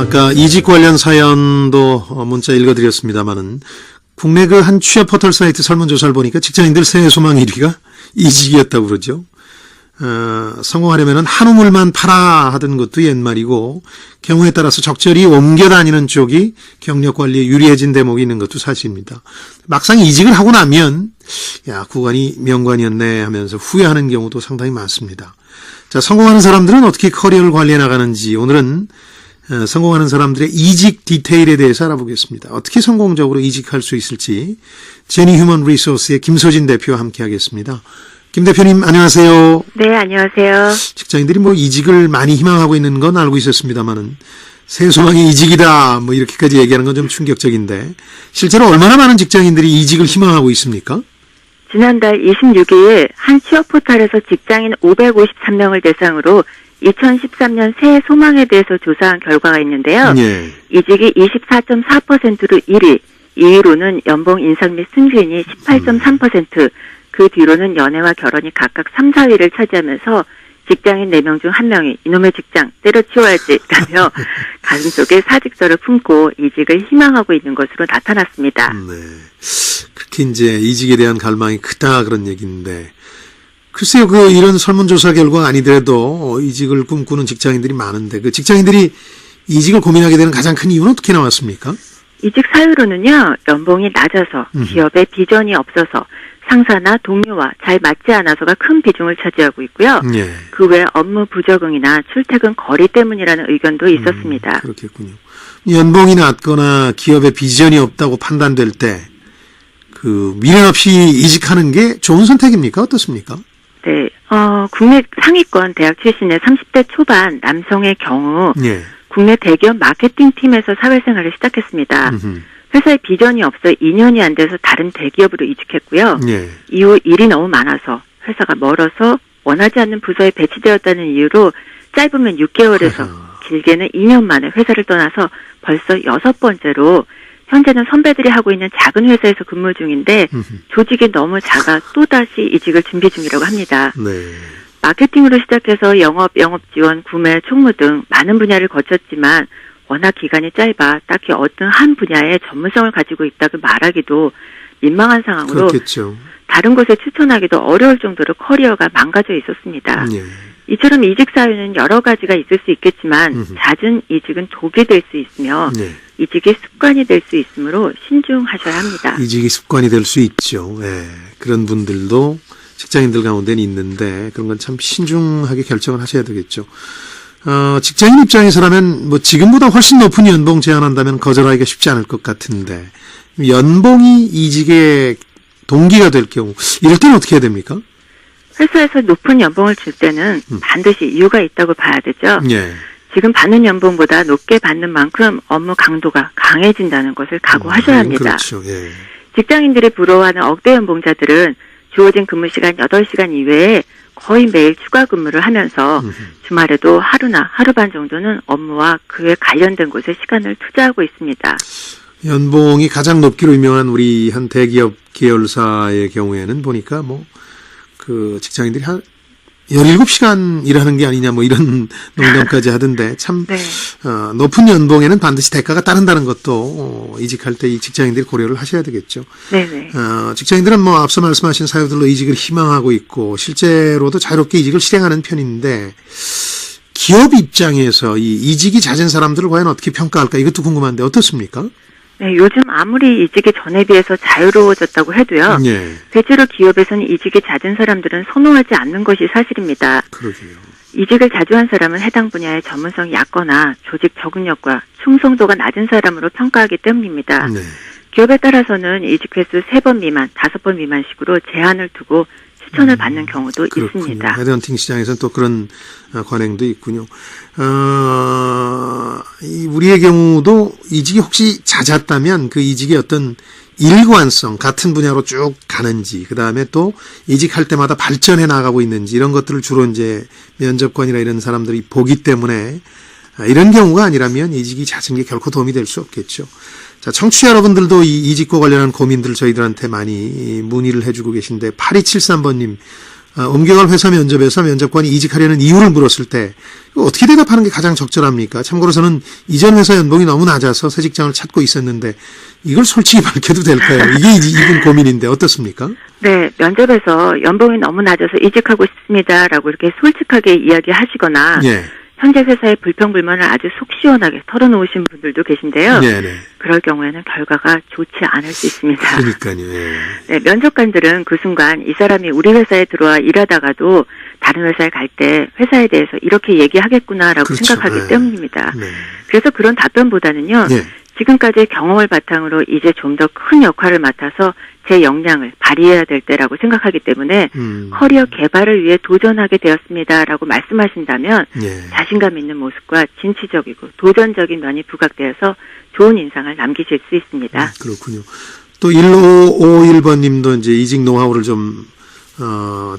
아까 이직 관련 사연도 문자 읽어드렸습니다만은 국내 그 한 취업 포털 사이트 설문조사를 보니까 직장인들 새해 소망 1위가 이직이었다고 그러죠. 성공하려면 한 우물만 팔아 하던 것도 옛말이고 경우에 따라서 적절히 옮겨 다니는 쪽이 경력 관리에 유리해진 대목이 있는 것도 사실입니다. 막상 이직을 하고 나면 야, 구간이 명관이었네 하면서 후회하는 경우도 상당히 많습니다. 자, 성공하는 사람들은 어떻게 커리어를 관리해 나가는지 오늘은 성공하는 사람들의 이직 디테일에 대해서 알아보겠습니다. 어떻게 성공적으로 이직할 수 있을지 제니 휴먼 리소스의 김소진 대표와 함께 하겠습니다. 김 대표님 안녕하세요. 네, 안녕하세요. 직장인들이 뭐 이직을 많이 희망하고 있는 건 알고 있었습니다만은 새 소망이 이직이다 뭐 이렇게까지 얘기하는 건 좀 충격적인데 실제로 얼마나 많은 직장인들이 이직을 희망하고 있습니까? 지난달 26일 한 취업 포털에서 직장인 553명을 대상으로 2013년 새해 소망에 대해서 조사한 결과가 있는데요. 예. 이직이 24.4%로 1위, 2위로는 연봉 인상 및 승진이 18.3%, 그 뒤로는 연애와 결혼이 각각 3, 4위를 차지하면서 직장인 4명 중 1명이 이놈의 직장 때려치워야지 라며 가슴속에 사직서를 품고 이직을 희망하고 있는 것으로 나타났습니다. 네. 그렇게 이제 이직에 대한 갈망이 크다 그런 얘기인데 글쎄요, 이런 설문조사 결과가 아니더라도 이직을 꿈꾸는 직장인들이 많은데 그 직장인들이 이직을 고민하게 되는 가장 큰 이유는 어떻게 나왔습니까? 이직 사유로는요, 연봉이 낮아서, 기업에 비전이 없어서, 상사나 동료와 잘 맞지 않아서가 큰 비중을 차지하고 있고요. 예. 그 외 업무 부적응이나 출퇴근 거리 때문이라는 의견도 있었습니다. 그렇겠군요. 연봉이 낮거나 기업에 비전이 없다고 판단될 때 미련 없이 이직하는 게 좋은 선택입니까? 어떻습니까? 네, 국내 상위권 대학 출신의 30대 초반 남성의 경우 예. 국내 대기업 마케팅팀에서 사회생활을 시작했습니다. 회사에 비전이 없어 2년이 안 돼서 다른 대기업으로 이직했고요. 예. 이후 일이 너무 많아서 회사가 멀어서 원하지 않는 부서에 배치되었다는 이유로 짧으면 6개월에서 길게는 2년 만에 회사를 떠나서 벌써 6번째로 현재는 선배들이 하고 있는 작은 회사에서 근무 중인데 조직이 너무 작아 또다시 이직을 준비 중이라고 합니다. 네. 마케팅으로 시작해서 영업 지원, 구매, 총무 등 많은 분야를 거쳤지만 워낙 기간이 짧아 딱히 어떤 한 분야에 전문성을 가지고 있다고 말하기도 민망한 상황으로 그렇겠죠. 다른 곳에 추천하기도 어려울 정도로 커리어가 망가져 있었습니다. 예. 이처럼 이직 사유는 여러 가지가 있을 수 있겠지만 잦은 이직은 독이 될 수 있으며 예. 이직이 습관이 될 수 있으므로 신중하셔야 합니다. 이직이 습관이 될 수 있죠. 예. 그런 분들도 직장인들 가운데는 있는데 그런 건 참 신중하게 결정을 하셔야 되겠죠. 직장인 입장에서라면 뭐 지금보다 훨씬 높은 연봉 제안한다면 거절하기가 쉽지 않을 것 같은데 연봉이 이직의 동기가 될 경우 이럴 때는 어떻게 해야 됩니까? 회사에서 높은 연봉을 줄 때는 반드시 이유가 있다고 봐야 되죠. 예. 지금 받는 연봉보다 높게 받는 만큼 업무 강도가 강해진다는 것을 각오하셔야 합니다. 그렇죠. 예. 직장인들이 부러워하는 억대 연봉자들은 주어진 근무 시간 8시간 이외에 거의 매일 추가 근무를 하면서 주말에도 하루나 하루 반 정도는 업무와 그에 관련된 곳에 시간을 투자하고 있습니다. 연봉이 가장 높기로 유명한 우리 한 대기업 계열사의 경우에는 보니까 직장인들이 한 17시간 일하는 게 아니냐 이런 농담까지 하던데 참 네. 높은 연봉에는 반드시 대가가 따른다는 것도 이직할 때 이 직장인들이 고려를 하셔야 되겠죠. 네네. 직장인들은 앞서 말씀하신 사유들로 이직을 희망하고 있고 실제로도 자유롭게 이직을 실행하는 편인데 기업 입장에서 이 이직이 잦은 사람들을 과연 어떻게 평가할까 이것도 궁금한데 어떻습니까? 네, 요즘 아무리 이직이 전에 비해서 자유로워졌다고 해도요. 예. 대체로 기업에서는 이직이 잦은 사람들은 선호하지 않는 것이 사실입니다. 그러게요. 이직을 자주 한 사람은 해당 분야의 전문성이 얕거나 조직 적응력과 충성도가 낮은 사람으로 평가하기 때문입니다. 네. 기업에 따라서는 이직 횟수 3번 미만, 5번 미만식으로 제한을 두고 추천을 받는 경우도 그렇군요. 있습니다. 헤드헌팅 시장에서는 또 그런 관행도 있군요. 우리의 경우도 이직이 혹시 잦았다면 그 이직의 어떤 일관성, 같은 분야로 쭉 가는지, 그 다음에 또 이직할 때마다 발전해 나가고 있는지 이런 것들을 주로 이제 면접관이나 이런 사람들이 보기 때문에 이런 경우가 아니라면 이직이 잦은 게 결코 도움이 될 수 없겠죠. 자, 청취자 여러분들도 이 이직과 관련한 고민들 저희들한테 많이 문의를 해주고 계신데 8273번님 옮겨갈 회사 면접에서 면접관이 이직하려는 이유를 물었을 때 어떻게 대답하는 게 가장 적절합니까? 참고로 저는 이전 회사 연봉이 너무 낮아서 새 직장을 찾고 있었는데 이걸 솔직히 밝혀도 될까요? 이게 이분 고민인데 어떻습니까? 네, 면접에서 연봉이 너무 낮아서 이직하고 싶습니다라고 이렇게 솔직하게 이야기하시거나 예. 현재 회사의 불평불만을 아주 속 시원하게 털어놓으신 분들도 계신데요. 네네. 그럴 경우에는 결과가 좋지 않을 수 있습니다. 그러니까요. 예. 네, 면접관들은 그 순간 이 사람이 우리 회사에 들어와 일하다가도 다른 회사에 갈 때 회사에 대해서 이렇게 얘기하겠구나라고 그렇죠. 생각하기 네. 때문입니다. 네. 그래서 그런 답변보다는요. 예. 지금까지의 경험을 바탕으로 이제 좀 더 큰 역할을 맡아서 제 역량을 발휘해야 될 때라고 생각하기 때문에 커리어 개발을 위해 도전하게 되었습니다라고 말씀하신다면 예. 자신감 있는 모습과 진취적이고 도전적인 면이 부각되어서 좋은 인상을 남기실 수 있습니다. 그렇군요. 또 1551번 님도 이제 이직 노하우를 좀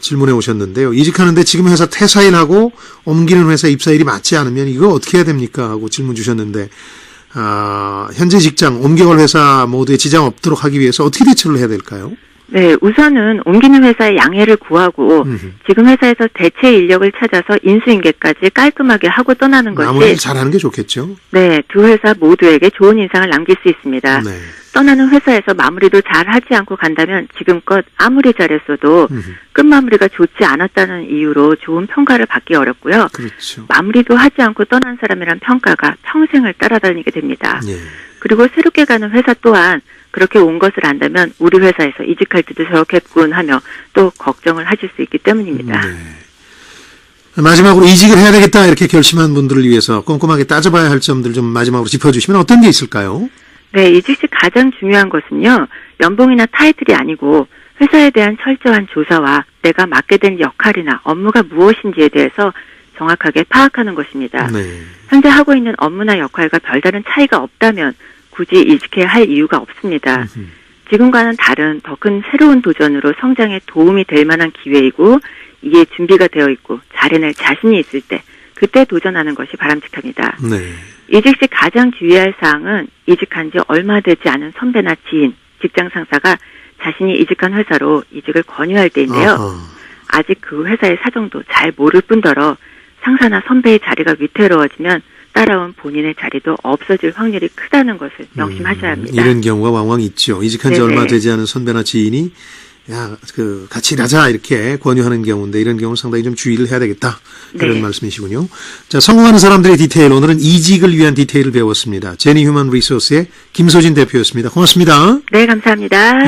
질문해 오셨는데요. 이직하는데 지금 회사 퇴사일하고 옮기는 회사 입사일이 맞지 않으면 이거 어떻게 해야 됩니까? 하고 질문 주셨는데 현재 직장, 옮겨갈 회사 모두에 지장 없도록 하기 위해서 어떻게 대처를 해야 될까요? 네, 우선은 옮기는 회사의 양해를 구하고 지금 회사에서 대체 인력을 찾아서 인수인계까지 깔끔하게 하고 떠나는 것이 마무리를 잘하는 게 좋겠죠. 네, 두 회사 모두에게 좋은 인상을 남길 수 있습니다. 네. 떠나는 회사에서 마무리도 잘 하지 않고 간다면 지금껏 아무리 잘했어도 끝마무리가 좋지 않았다는 이유로 좋은 평가를 받기 어렵고요. 그렇죠. 마무리도 하지 않고 떠난 사람이란 평가가 평생을 따라다니게 됩니다. 예. 그리고 새롭게 가는 회사 또한 그렇게 온 것을 안다면 우리 회사에서 이직할 때도 저렇겠군 하며 또 걱정을 하실 수 있기 때문입니다. 네. 마지막으로 이직을 해야 되겠다 이렇게 결심한 분들을 위해서 꼼꼼하게 따져봐야 할 점들 좀 마지막으로 짚어주시면 어떤 게 있을까요? 네, 이직 시 가장 중요한 것은요. 연봉이나 타이틀이 아니고 회사에 대한 철저한 조사와 내가 맡게 된 역할이나 업무가 무엇인지에 대해서 정확하게 파악하는 것입니다. 네. 현재 하고 있는 업무나 역할과 별다른 차이가 없다면 굳이 이직해야 할 이유가 없습니다. 지금과는 다른 더 큰 새로운 도전으로 성장에 도움이 될 만한 기회이고 이에 준비가 되어 있고 잘 해낼 자신이 있을 때 그때 도전하는 것이 바람직합니다. 네. 이직 시 가장 주의할 사항은 이직한 지 얼마 되지 않은 선배나 지인, 직장 상사가 자신이 이직한 회사로 이직을 권유할 때인데요. 아직 그 회사의 사정도 잘 모를 뿐더러 상사나 선배의 자리가 위태로워지면 따라온 본인의 자리도 없어질 확률이 크다는 것을 명심하셔야 합니다. 이런 경우가 왕왕 있죠. 이직한 지 네네. 얼마 되지 않은 선배나 지인이 야, 같이 일하자 이렇게 권유하는 경우인데 이런 경우는 상당히 좀 주의를 해야 되겠다. 그런 네. 말씀이시군요. 자, 성공하는 사람들의 디테일 오늘은 이직을 위한 디테일을 배웠습니다. 제니 휴먼 리소스의 김소진 대표였습니다. 고맙습니다. 네, 감사합니다.